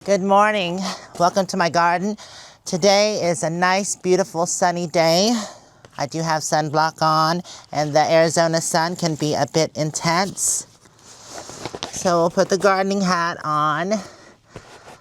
Good morning. Welcome to my garden. Today is a nice, beautiful, sunny day. I do have sunblock on, and the Arizona sun can be a bit intense. So we'll put the gardening hat on.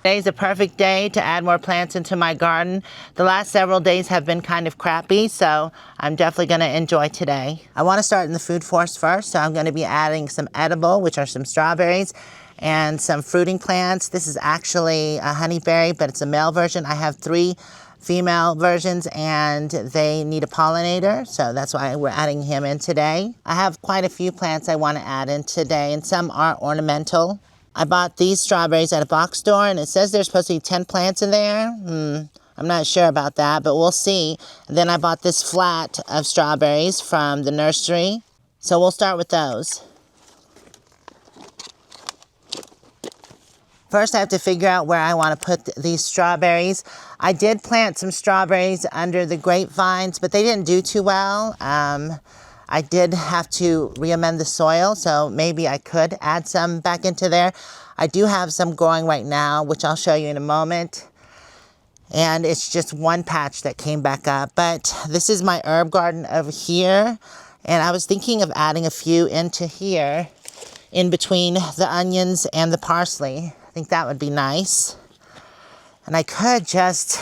Today's a perfect day to add more plants into my garden. The last several days have been kind of crappy, so I'm definitely going to enjoy today. I want to start in the food forest first, so I'm going to be adding some edible, which are some strawberries, and some fruiting plants. This is actually a honeyberry, but it's a male version. I have 3 female versions and they need a pollinator, so that's why we're adding him in today. I have quite a few plants I want to add in today, and some are ornamental. I bought these strawberries at a box store, and it says there's supposed to be 10 plants in there. I'm not sure about that, but we'll see. And then I bought this flat of strawberries from the nursery, so we'll start with those. First, I have to figure out where I want to put these strawberries. I did plant some strawberries under the grapevines, but they didn't do too well. I did have to re-amend the soil, so maybe I could add some back into there. I do have some growing right now, which I'll show you in a moment. And it's just one patch that came back up. But this is my herb garden over here. And I was thinking of adding a few into here, in between the onions and the parsley. I think that would be nice. And I could just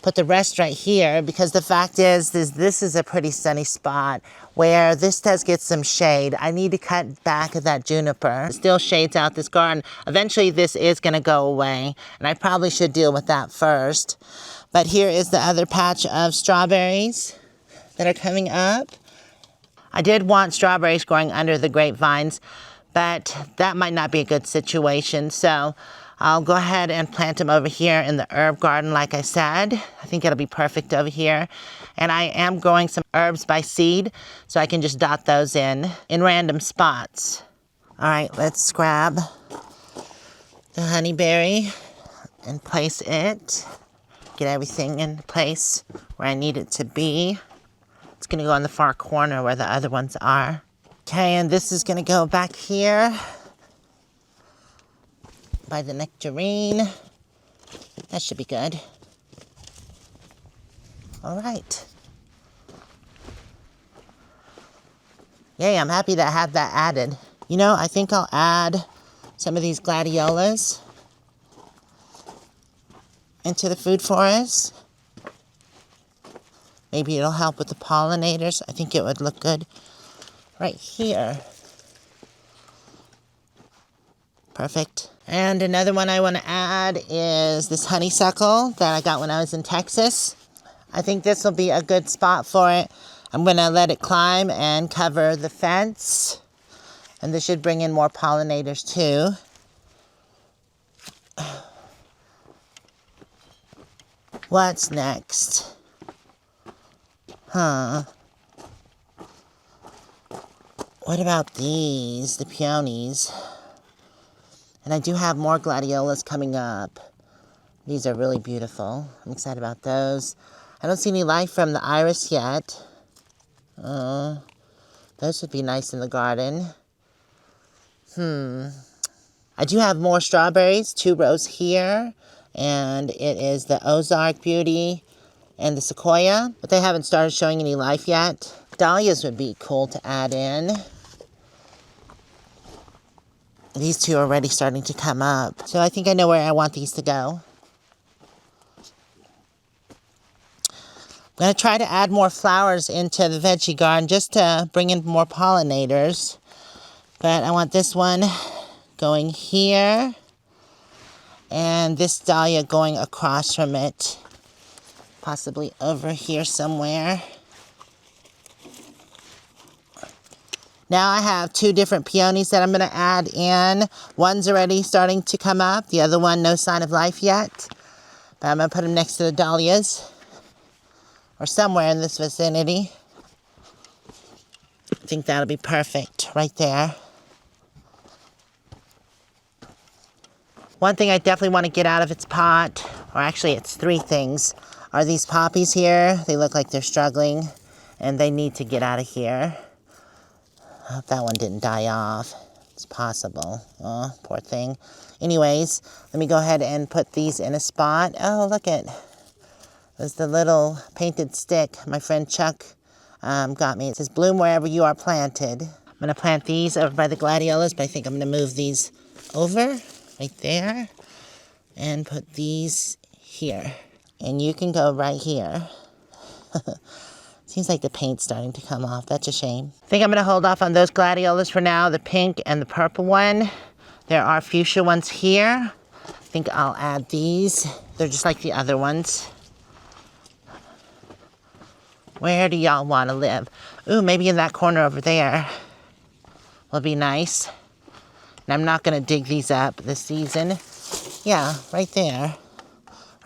put the rest right here, because the fact is this is a pretty sunny spot where this does get some shade. I need to cut back that juniper. It still shades out this garden. Eventually this is going to go away, and I probably should deal with that first. But here is the other patch of strawberries that are coming up. I did want strawberries growing under the grapevines, but that might not be a good situation, so I'll go ahead and plant them over here in the herb garden like I said. I think it'll be perfect over here. And I am growing some herbs by seed, so I can just dot those in random spots. All right, let's grab the honeyberry and place it. Get everything in place where I need it to be. It's going to go in the far corner where the other ones are. Okay, and this is going to go back here by the nectarine. That should be good. All right. Yay, I'm happy to have that added. You know, I think I'll add some of these gladiolas into the food forest. Maybe it'll help with the pollinators. I think it would look good right here. Perfect. And another one I want to add is this honeysuckle that I got when I was in Texas. I think this will be a good spot for it. I'm going to let it climb and cover the fence. And this should bring in more pollinators too. What's next? What about these, the peonies? And I do have more gladiolas coming up. These are really beautiful. I'm excited about those. I don't see any life from the iris yet. Those would be nice in the garden. I do have more strawberries, 2 rows here. And it is the Ozark Beauty and the Sequoia, but they haven't started showing any life yet. Dahlias would be cool to add in. These 2 are already starting to come up. So I think I know where I want these to go. I'm going to try to add more flowers into the veggie garden just to bring in more pollinators. But I want this one going here, and this dahlia going across from it. Possibly over here somewhere. Now I have 2 different peonies that I'm going to add in. One's already starting to come up. The other one, no sign of life yet. But I'm going to put them next to the dahlias, or somewhere in this vicinity. I think that'll be perfect right there. One thing I definitely want to get out of its pot, or actually it's 3 things, are these poppies here. They look like they're struggling, and they need to get out of here. I hope that one didn't die off. It's possible. Oh, poor thing. Anyways, let me go ahead and put these in a spot. Oh, look at, there's the little painted stick my friend Chuck got me. It says, bloom wherever you are planted. I'm gonna plant these over by the gladiolas, but I think I'm gonna move these over, right there, and put these here. And you can go right here. Seems like the paint's starting to come off. That's a shame. I think I'm gonna hold off on those gladiolas for now, the pink and the purple one. There are fuchsia ones here. I think I'll add these. They're just like the other ones. Where do y'all wanna live? Ooh, maybe in that corner over there will be nice. And I'm not gonna dig these up this season. Yeah, right there.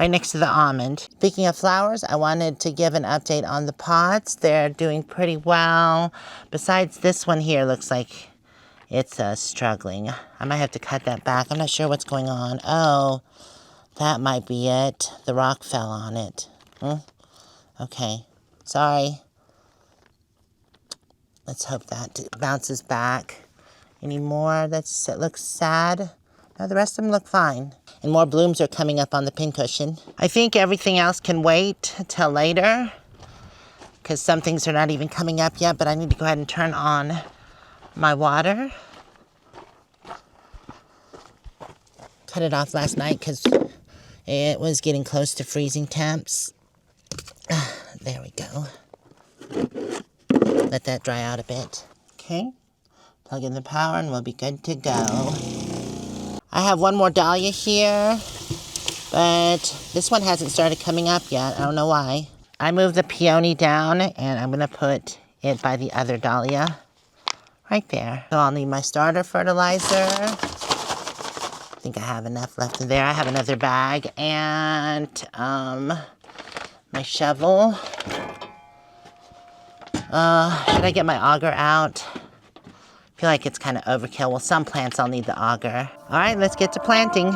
Right next to the almond. Speaking of flowers, I wanted to give an update on the pots. They're doing pretty well. Besides this one here, looks like it's struggling. I might have to cut that back. I'm not sure what's going on. Oh, that might be it. The rock fell on it. Okay, sorry. Let's hope that bounces back. Any more that looks sad? No, the rest of them look fine. And more blooms are coming up on the pincushion. I think everything else can wait till later, because some things are not even coming up yet, but I need to go ahead and turn on my water. Cut it off last night because it was getting close to freezing temps. There we go. Let that dry out a bit. Okay, plug in the power and we'll be good to go. I have one more dahlia here, but this one hasn't started coming up yet. I don't know why. I moved the peony down and I'm gonna put it by the other dahlia right there. So I'll need my starter fertilizer. I think I have enough left in there. I have another bag and my shovel. Should I get my auger out? I feel like it's kind of overkill. Well, some plants I'll need the auger. All right, let's get to planting.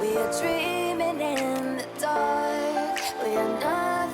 We are dreaming in the dark. We are not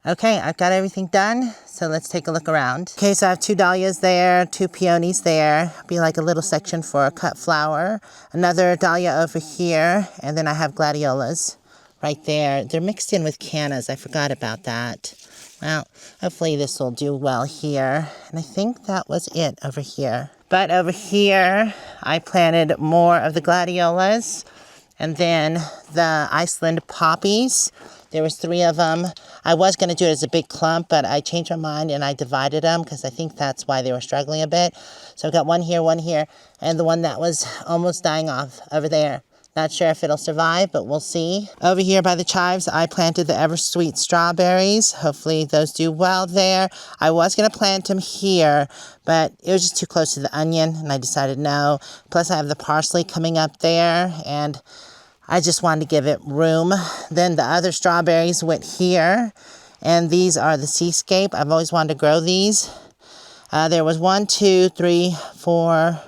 Okay, I've got everything done, so let's take a look around. Okay, so I have 2 dahlias there, 2 peonies there. Be like a little section for cut flower. Another dahlia over here, and then I have gladiolas right there. They're mixed in with cannas. I forgot about that. Well, hopefully this will do well here. And I think that was it over here. But over here, I planted more of the gladiolas, and then the Iceland poppies. There was 3 of them. I was going to do it as a big clump, but I changed my mind and I divided them because I think that's why they were struggling a bit. So I've got one here, and the one that was almost dying off over there. Not sure if it'll survive, but we'll see. Over here by the chives, I planted the Eversweet strawberries. Hopefully those do well there. I was going to plant them here, but it was just too close to the onion, and I decided no. Plus I have the parsley coming up there, and I just wanted to give it room. Then the other strawberries went here, and these are the Seascape. I've always wanted to grow these. There was 1, 2, 3, 4,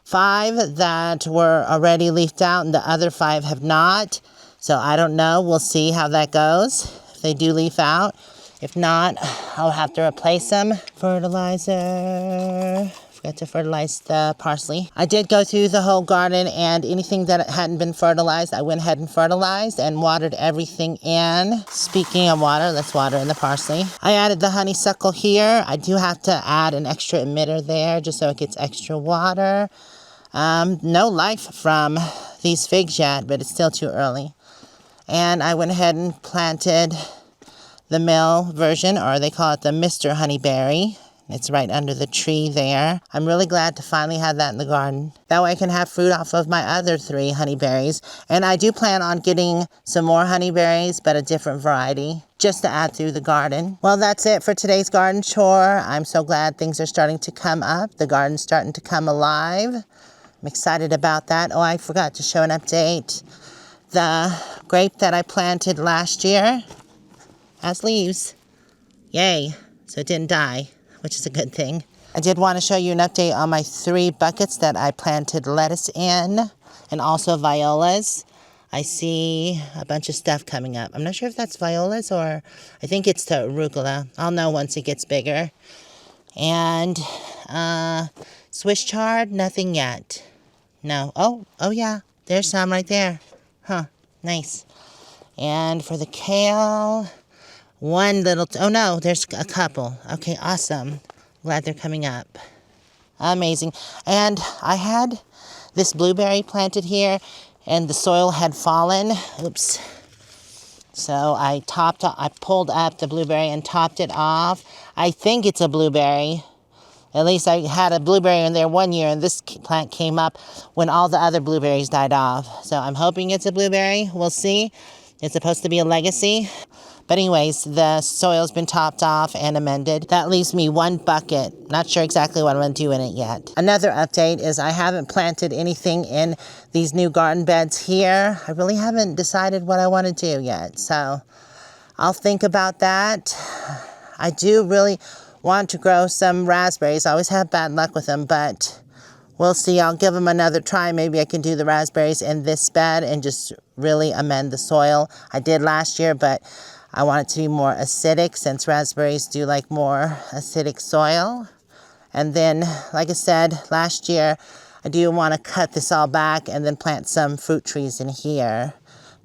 5 that were already leafed out, and the other 5 have not. So I don't know. We'll see how that goes, if they do leaf out. If not, I'll have to replace them. Fertilizer. Forgot to fertilize the parsley. I did go through the whole garden, and anything that hadn't been fertilized, I went ahead and fertilized and watered everything in. Speaking of water, let's water in the parsley. I added the honeysuckle here. I do have to add an extra emitter there just so it gets extra water. No life from these figs yet, but it's still too early. And I went ahead and planted the male version, or they call it the Mr. Honeyberry. It's right under the tree there. I'm really glad to finally have that in the garden. That way I can have fruit off of my other 3 honeyberries. And I do plan on getting some more honeyberries, but a different variety, just to add through the garden. Well, that's it for today's garden chore. I'm so glad things are starting to come up. The garden's starting to come alive. I'm excited about that. Oh, I forgot to show an update. The grape that I planted last year has leaves. Yay. So it didn't die, which is a good thing. I did want to show you an update on my 3 buckets that I planted lettuce in, and also violas. I see a bunch of stuff coming up. I'm not sure if that's violas or I think it's the arugula. I'll know once it gets bigger. And Swiss chard, nothing yet. No. Oh yeah, there's some right there. Huh, nice. And for the kale, one little, oh no, there's a couple. Okay, awesome. Glad they're coming up. Amazing. And I had this blueberry planted here, and the soil had fallen. Oops. So I pulled up the blueberry and topped it off. I think it's a blueberry. At least I had a blueberry in there one year, and this plant came up when all the other blueberries died off. So I'm hoping it's a blueberry. We'll see. It's supposed to be a legacy. But anyways, the soil's been topped off and amended. That leaves me 1 bucket. Not sure exactly what I'm going to do in it yet. Another update is I haven't planted anything in these new garden beds here. I really haven't decided what I want to do yet. So I'll think about that. I do really want to grow some raspberries. I always have bad luck with them, but we'll see. I'll give them another try. Maybe I can do the raspberries in this bed and just really amend the soil. I did last year, but I want it to be more acidic since raspberries do like more acidic soil. And then, like I said, last year, I do want to cut this all back and then plant some fruit trees in here.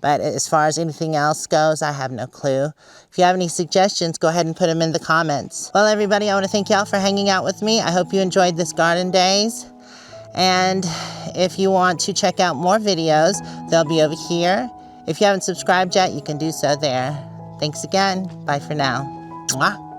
But as far as anything else goes, I have no clue. If you have any suggestions, go ahead and put them in the comments. Well, everybody, I want to thank y'all for hanging out with me. I hope you enjoyed this garden days. And if you want to check out more videos, they'll be over here. If you haven't subscribed yet, you can do so there. Thanks again. Bye for now. Mwah.